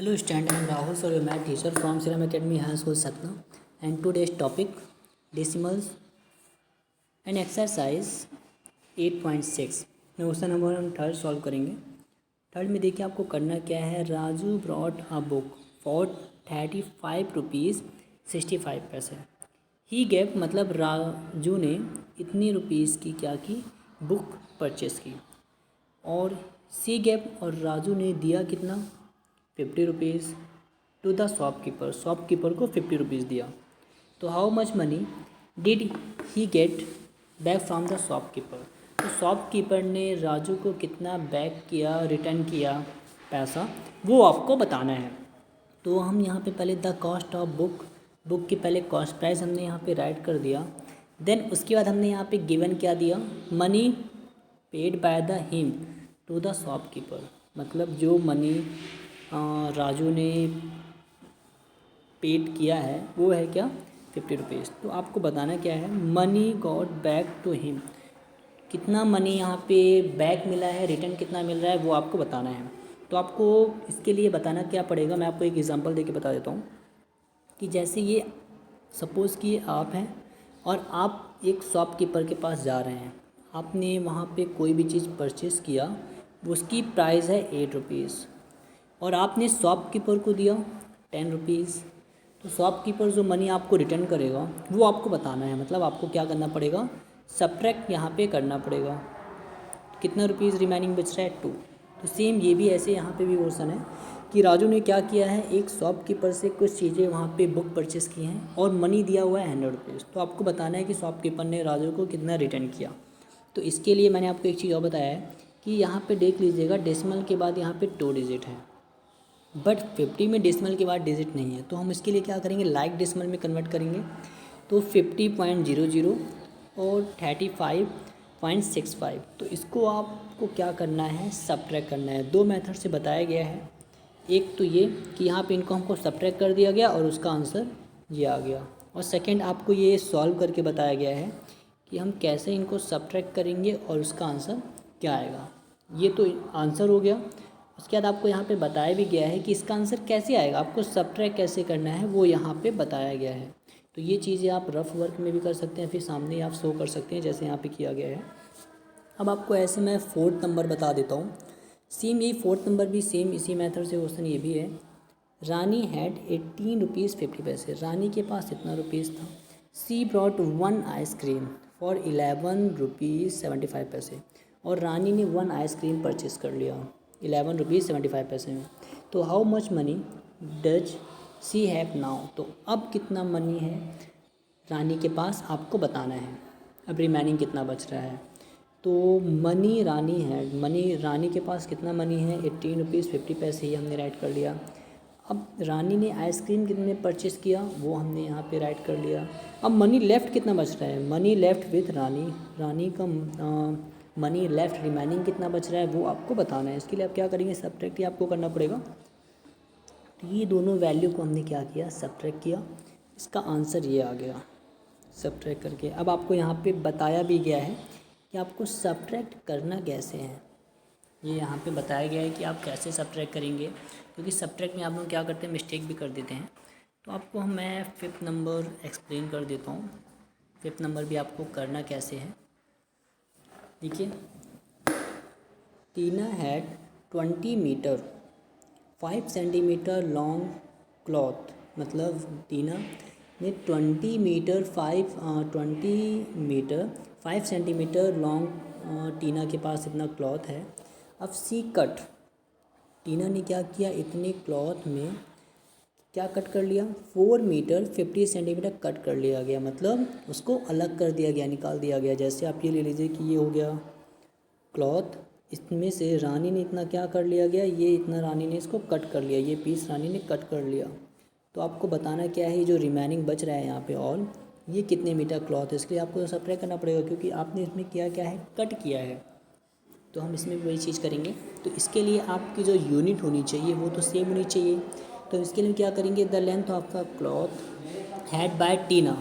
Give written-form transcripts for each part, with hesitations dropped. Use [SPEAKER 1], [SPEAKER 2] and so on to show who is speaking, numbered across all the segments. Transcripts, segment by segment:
[SPEAKER 1] Hello student, I am Rahul, sir, your math teacher from Seram Academy High School, Satna. And today's topic decimals and exercise 8.6 में question number हम third solve करेंगे। Third में देखिए आपको करना क्या है। Raju brought a book for 35 rupees 65 पैसे। ही गेव मतलब राजू ने इतनी रुपीज़ की क्या की बुक परचेस की, और सी गेव और राजू ने दिया कितना 50 rupees to the shopkeeper. Shopkeeper को 50 रुपीज़ दिया। तो how much money did he get back from the shopkeeper. तो शॉपकीपर ने राजू को कितना बैक किया, रिटर्न किया पैसा, वो आपको बताना है। तो हम यहाँ पे पहले द कॉस्ट ऑफ बुक की पहले कॉस्ट प्राइस हमने यहाँ पे राइट कर दिया। देन उसके बाद हमने यहाँ पे गिवन क्या दिया, money paid by the him to the shopkeeper. मतलब जो मनी राजू ने पेड किया है वो है क्या 50 रुपीज़। तो आपको बताना क्या है, money got back to him, कितना मनी यहाँ पे बैक मिला है, रिटर्न कितना मिल रहा है वो आपको बताना है। तो आपको इसके लिए बताना क्या पड़ेगा, मैं आपको एक एग्जांपल देके बता देता हूँ कि जैसे ये सपोज़ कि आप हैं और आप एक शॉपकीपर के पास जा रहे हैं, आपने वहाँ पे कोई भी चीज़ परचेज़ किया, उसकी प्राइस है 8 रुपीज़ और आपने शॉपकीपर को दिया 10 रुपीज़। तो शॉपकीपर जो मनी आपको रिटर्न करेगा वो आपको बताना है। मतलब आपको क्या करना पड़ेगा, सब्ट्रैक्ट यहाँ पे करना पड़ेगा। कितना रुपीज़ रिमेनिंग बच रहा है 2। तो सेम ये भी ऐसे यहाँ पे भी क्वेश्चन है कि राजू ने क्या किया है, एक शॉपकीपर से कुछ चीज़ें वहाँ पे बुक परचेस की हैं और मनी दिया हुआ है 100 रुपीज़। तो आपको बताना है कि शॉपकीपर ने राजू को कितना रिटर्न किया। तो इसके लिए मैंने आपको एक चीज़ और बताया है कि यहाँ पे देख लीजिएगा, डेसिमल के बाद यहाँ पे 2 डिजिट है, बट 50 में डेसिमल के बाद डिजिट नहीं है। तो हम इसके लिए क्या करेंगे, लाइक डेसिमल में कन्वर्ट करेंगे। तो 50.00 और 35.65। तो इसको आपको क्या करना है, सब्ट्रैक्ट करना है। दो मेथड से बताया गया है। एक तो ये कि यहाँ पे इनको हमको सब्ट्रैक्ट कर दिया गया और उसका आंसर ये आ गया, और सेकंड आपको ये सॉल्व करके बताया गया है कि हम कैसे इनको सब्ट्रैक्ट करेंगे और उसका आंसर क्या आएगा। ये तो आंसर हो गया। उसके बाद आपको यहाँ पे बताया भी गया है कि इसका आंसर कैसे आएगा, आपको सब्ट्रैक्ट कैसे करना है वो यहाँ पे बताया गया है। तो ये चीज़ें आप रफ वर्क में भी कर सकते हैं, फिर सामने आप शो कर सकते हैं जैसे यहाँ पे किया गया है। अब आपको ऐसे मैं 4th नंबर बता देता हूँ। सेम यही 4th नंबर भी सेम इसी मेथड से क्वेश्चन ये भी है। रानी हैड 18 रुपीज़ 50 पैसे। रानी के पास इतना रुपीज़ था। सी ब्रॉट 1 आइसक्रीम फॉर 11 रुपीज़ 75 पैसे, और रानी ने 1 आइसक्रीम परचेज़ कर लिया 11 रुपीज़ 75 पैसे में। तो how much money does she have now. तो अब कितना मनी है रानी के पास आपको बताना है। अब रिमेनिंग कितना बच रहा है, तो मनी रानी के पास कितना मनी है 18 रुपीज़ 50 पैसे, ही हमने राइट कर लिया। अब रानी ने आइसक्रीम कितने परचेज़ किया वो हमने यहाँ पे राइट कर लिया। अब मनी लेफ़्ट कितना बच रहा है, मनी लेफ़्ट विथ रानी का मनी लेफ़्ट रिमेनिंग कितना बच रहा है वो आपको बताना है। इसके लिए आप क्या करेंगे, सब्ट्रैक्ट ही आपको करना पड़ेगा। तो ये दोनों वैल्यू को हमने क्या किया, सब्ट्रैक्ट किया, इसका आंसर ये आ गया सब्ट्रैक्ट करके। अब आपको यहाँ पे बताया भी गया है कि आपको सब्ट्रैक्ट करना कैसे है। ये यहाँ पे बताया गया है कि आप कैसे सब्ट्रैक्ट करेंगे, क्योंकि सब्ट्रैक्ट में आप लोग क्या करते हैं, मिस्टेक भी कर देते हैं। तो आपको मैं 5th नंबर एक्सप्लेन कर देता हूँ। 5th नंबर भी आपको करना कैसे है, देखिए। Tina had 20 metre 5 centimetre long cloth. मतलब टीना ने 20 मीटर 5 सेंटीमीटर लॉन्ग, टीना के पास इतना क्लॉथ है। अब सी कट, टीना ने क्या किया, इतने क्लॉथ में क्या कट कर लिया, 4 मीटर 50 सेंटीमीटर कट कर लिया गया। मतलब उसको अलग कर दिया गया, निकाल दिया गया। जैसे आप ये ले लीजिए कि ये हो गया क्लॉथ, इसमें से रानी ने इतना क्या कर लिया गया, ये इतना रानी ने इसको कट कर लिया, ये पीस रानी ने कट कर लिया। तो आपको बताना क्या है, जो रिमेनिंग बच रहा है यहाँ पे ऑल, ये कितने मीटर क्लॉथ है। इसके लिए आपको सब्ट्रैक्ट करना पड़ेगा, क्योंकि आपने इसमें क्या है, कट किया है। तो हम इसमें भी वही चीज़ करेंगे। तो इसके लिए आपकी जो यूनिट होनी चाहिए वो तो सेम होनी चाहिए। तो इसके लिए क्या करेंगे, the length of the cloth had by Tina,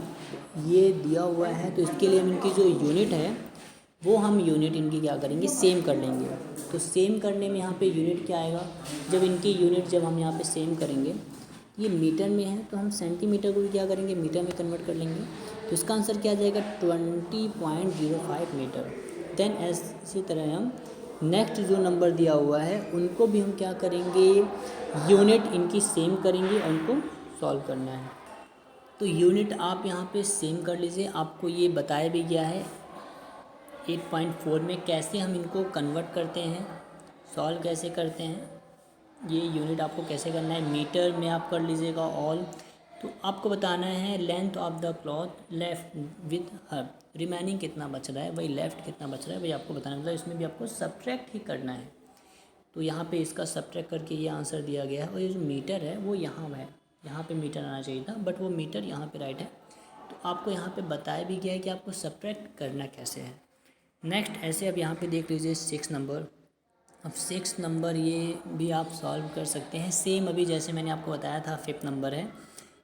[SPEAKER 1] ये दिया हुआ है। तो इसके लिए हम इनकी जो यूनिट है वो हम यूनिट इनकी क्या करेंगे, सेम कर लेंगे। तो सेम करने में यहाँ पे यूनिट क्या आएगा, जब इनकी यूनिट जब हम यहाँ पे सेम करेंगे, ये मीटर में है तो हम सेंटीमीटर को भी क्या करेंगे, मीटर में कन्वर्ट कर लेंगे। तो इसका आंसर क्या आ जाएगा, 20.05 मीटर। देन इसी तरह हम नेक्स्ट जो नंबर दिया हुआ है उनको भी हम क्या करेंगे, यूनिट इनकी सेम करेंगे और उनको सॉल्व करना है। तो यूनिट आप यहाँ पे सेम कर लीजिए, आपको ये बताया भी गया है 8.4 में कैसे हम इनको कन्वर्ट करते हैं, सॉल्व कैसे करते हैं। ये यूनिट आपको कैसे करना है, मीटर में आप कर लीजिएगा ऑल। तो आपको बताना है length of the cloth left with her, remaining कितना बच रहा है, वही लेफ़्ट कितना बच रहा है वही आपको बताना है। मतलब इसमें भी आपको सब्ट्रैक्ट ही करना है। तो यहाँ पे इसका सब्ट्रैक्ट करके ये आंसर दिया गया है। और ये जो मीटर है वो यहाँ है, यहाँ पे मीटर आना चाहिए था बट वो मीटर यहाँ पे राइट है। तो आपको यहाँ पे बताया भी गया है कि आपको सब्ट्रैक्ट करना कैसे है। नेक्स्ट ऐसे अब यहाँ पे देख लीजिए 6 नंबर। अब 6 नंबर ये भी आप सॉल्व कर सकते हैं सेम, अभी जैसे मैंने आपको बताया था 5th नंबर है,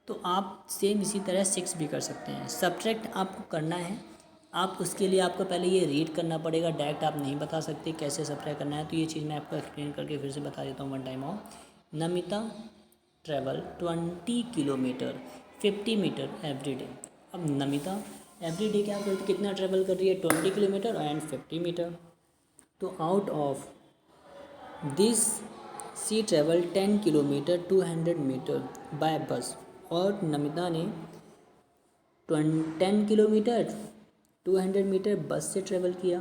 [SPEAKER 1] तो आप सेम इसी तरह 6 भी कर सकते हैं। सब्ट्रैक्ट आपको करना है, आप उसके लिए आपको पहले ये रीड करना पड़ेगा, डायरेक्ट आप नहीं बता सकते कैसे सब्ट्रैक्ट करना है। तो ये चीज़ मैं आपको एक्सप्लेन करके फिर से बता देता हूँ वन टाइम और। Namita travel 20 kilometre 50 metre every day. अब नमिता एवरी डे क्या करती, कितना ट्रेवल कर रही है, 20 किलोमीटर एंड 50 मीटर। तो out of this she travel 10 kilometre 200 metre by bus. और नमिता ने 10 किलोमीटर 200 मीटर बस से ट्रेवल किया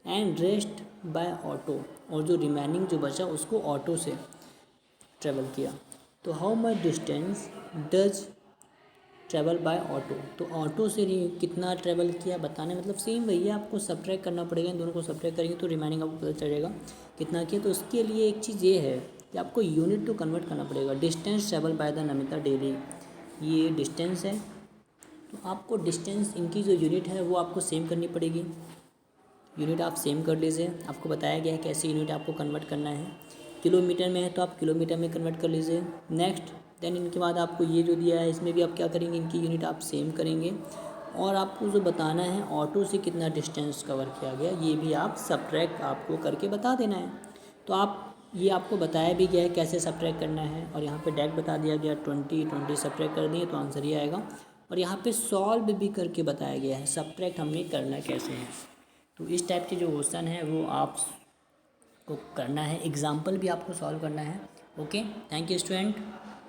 [SPEAKER 1] एंड रेस्ट बाय ऑटो, और जो रिमेनिंग जो बचा उसको ऑटो से ट्रेवल किया। तो how much distance does travel by auto, तो ऑटो से कितना ट्रैवल किया बताने, मतलब सेम वही है, आपको सब्ट्रैक्ट करना पड़ेगा। इन दोनों को सब्ट्रैक्ट करेंगे तो रिमेनिंग आपको पता चलेगा कितना किया। तो उसके लिए एक चीज़ ये है कि आपको यूनिट तो कन्वर्ट करना पड़ेगा। Distance travel by the Namita daily, ये डिस्टेंस है, तो आपको डिस्टेंस इनकी जो यूनिट है वो आपको सेम करनी पड़ेगी। यूनिट आप सेम कर लीजिए, आपको बताया गया है कैसे यूनिट आपको कन्वर्ट करना है। किलोमीटर में है तो आप किलोमीटर में कन्वर्ट कर लीजिए। नेक्स्ट देन इनके बाद आपको ये जो दिया है इसमें भी आप क्या करेंगे, इनकी यूनिट आप सेम करेंगे और आपको जो बताना है ऑटो से कितना डिस्टेंस कवर किया गया ये भी आप सब्ट्रैक्ट आपको करके बता देना है। तो आप ये आपको बताया भी गया है कैसे सब्ट्रैक्ट करना है, और यहाँ पे डायरेक्ट बता दिया गया 20 सब्ट्रैक्ट कर दिए तो आंसर ये आएगा। और यहाँ पे सॉल्व भी करके बताया गया है सब्ट्रैक्ट हमने करना कैसे है। तो इस टाइप के जो क्वेश्चन है वो आपको करना है, एग्जाम्पल भी आपको सॉल्व करना है। Okay, thank you student.